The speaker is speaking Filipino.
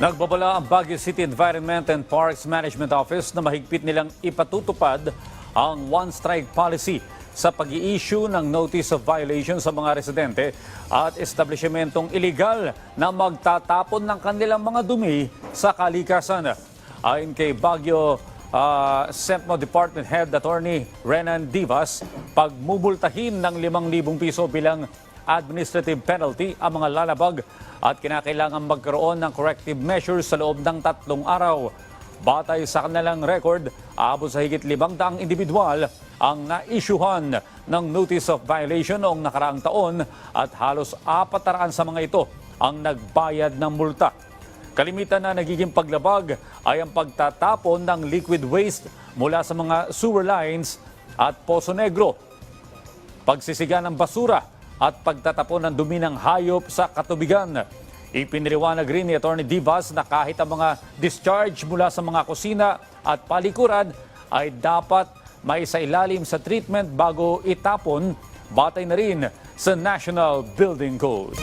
Nagbabala ang Baguio City Environment and Parks Management Office na mahigpit nilang ipatutupad ang one-strike policy sa pag-i-issue ng notice of violation sa mga residente at establishmentong iligal na magtatapon ng kanilang mga dumi sa kalikasan. Ayon kay Baguio SEMPMO Department Head Attorney Renan Divas, pagmumultahin ng 5,000 piso bilang administrative penalty ang mga lalabag at kinakailangan magkaroon ng corrective measures sa loob ng 3 araw. Batay sa kanilang record, aabot sa higit 500 individual ang na-issuehan ng notice of violation noong nakaraang taon at halos 400 sa mga ito ang nagbayad ng multa. Kalimitan na nagiging paglabag ay ang pagtatapon ng liquid waste mula sa mga sewer lines at Poso Negro, pagsisiga ng basura at pagtatapon ng dumi ng hayop sa katubigan. Ipiniliwanag rin ni Atty. Divas na kahit ang mga discharge mula sa mga kusina at palikuran ay dapat may isailalim sa treatment bago itapon, batay na rin sa National Building Code.